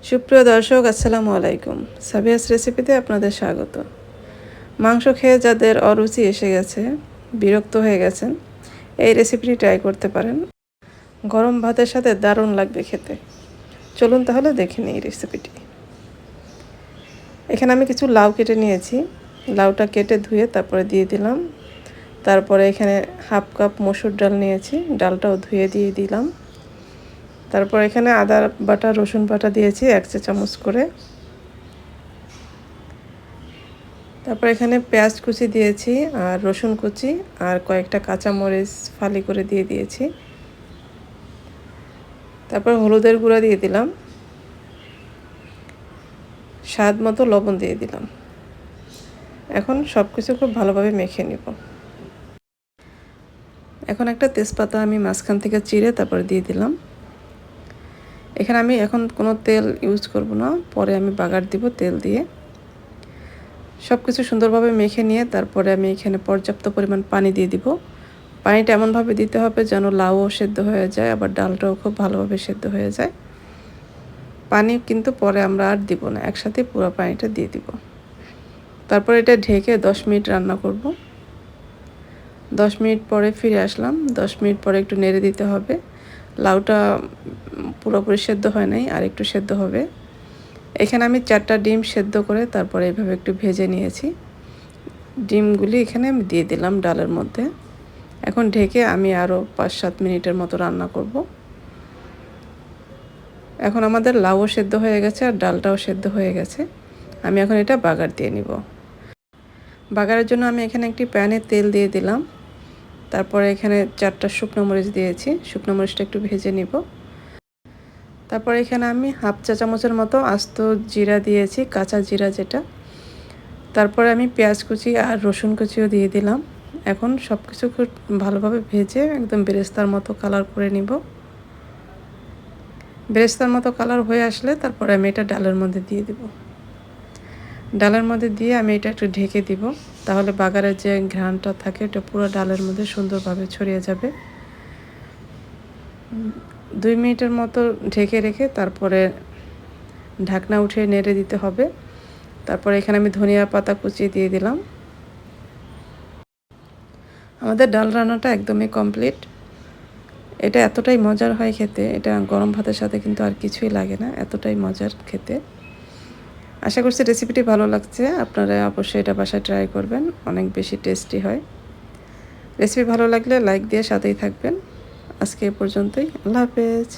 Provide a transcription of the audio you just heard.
সুপ্রিয় দর্শক, আসসালামু আলাইকুম। সাবিয়াস রেসিপিতে আপনাদের স্বাগত। মাংস খেয়ে যাদের অরুচি এসে গেছে, বিরক্ত হয়ে গেছেন, এই রেসিপিটি ট্রাই করতে পারেন। গরম ভাতের সাথে দারুণ লাগবে খেতে। চলুন তাহলে দেখে নিই রেসিপিটি। এখানে আমি কিছু লাউ কেটে নিয়েছি। লাউটা কেটে ধুয়ে তারপরে দিয়ে দিলাম। তারপরে এখানে হাফ কাপ মসুর ডাল নিয়েছি, ডালটাও ধুয়ে দিয়ে দিলাম। তারপর এখানে আদা বাটা রসুন বাটা দিয়েছি 1 চা চামচ করে। তারপর এখানে পেঁয়াজ কুচি দিয়েছি আর রসুন কুচি আর কয়েকটা কাঁচা মরিচ ফালি করে দিয়ে দিয়েছি। তারপর হলুদের গুঁড়া দিয়ে দিলাম, স্বাদ মতো লবণ দিয়ে দিলাম। এখন সব কিছু খুব ভালোভাবে মেখে নিব। এখন একটা তেজপাতা আমি মাঝখান থেকে চিড়ে তারপরে দিয়ে দিলাম। এখানে আমি এখন কোনো তেল ইউজ করব না, পরে আমি বাগার দিব তেল দিয়ে। সব কিছু সুন্দরভাবে মেখে নিয়ে তারপরে আমি এখানে পর্যাপ্ত পরিমাণ পানি দিয়ে দিব। পানিটা এমনভাবে দিতে হবে যেন লাউও সেদ্ধ হয়ে যায়, আবার ডালটাও খুব ভালোভাবে সেদ্ধ হয়ে যায়। পানি কিন্তু পরে আমরা আর দিব না, একসাথে পুরো পানিটা দিয়ে দিব। তারপর এটা ঢেকে 10 মিনিট রান্না করব। 10 মিনিট পরে ফিরে আসলাম। 10 মিনিট পরে একটু নেড়ে দিতে হবে। লাউটা পুরোপুরি সেদ্ধ হয় নাই, আর একটু সেদ্ধ হবে। এখানে আমি 4টা ডিম সেদ্ধ করে তারপরে এইভাবে একটু ভেজে নিয়েছি। ডিমগুলি এখানে আমি দিয়ে দিলাম ডালের মধ্যে। এখন ঢেকে আমি আরও 5-7 মিনিটের মতো রান্না করব। এখন আমাদের লাউও সেদ্ধ হয়ে গেছে আর ডালটাও সেদ্ধ হয়ে গেছে। আমি এখন এটা বাগার দিয়ে নিব। বাগারের জন্য আমি এখানে একটি প্যানে তেল দিয়ে দিলাম। তারপরে এখানে 4টা শুকনো মরিচ দিয়েছি। শুকনো মরিচটা একটু ভেজে নিব। তারপর এখানে আমি হাফ চা চামচের মতো আস্ত জিরা দিয়েছি, কাঁচা জিরা যেটা। তারপরে আমি পেঁয়াজ কুচি আর রসুন কুচিও দিয়ে দিলাম। এখন সব কিছু খুব ভালোভাবে ভেজে একদম বেরেস্তার মতো কালার করে নিব। বেরেস্তার মতো কালার হয়ে আসলে তারপরে আমি এটা ডালের মধ্যে দিয়ে দিব। ডালের মধ্যে দিয়ে আমি এটা একটু ঢেকে দিব, তাহলে বাগারের যে ঘ্রাণটা থাকে এটা পুরো ডালের মধ্যে সুন্দরভাবে ছড়িয়ে যাবে। 2 মিনিটের মতো ঢেকে রেখে তারপরে ঢাকনা উঠিয়ে নেড়ে দিতে হবে। তারপরে এখানে আমি ধনিয়া পাতা কুচিয়ে দিয়ে দিলাম। আমাদের ডাল রান্নাটা একদমই কমপ্লিট। এটা এতটাই মজার হয় খেতে, এটা গরম ভাতের সাথে কিন্তু আর কিছুই লাগে না, এতটাই মজার খেতে। আশা করছি রেসিপিটি ভালো লাগছে। আপনারা অবশ্যই এটা বাসায় ট্রাই করবেন, অনেক বেশি টেস্টি হয়। রেসিপি ভালো লাগলে লাইক দিয়ে সাথেই থাকবেন। আজকে এ পর্যন্তই। আল্লাহ হাফেজ।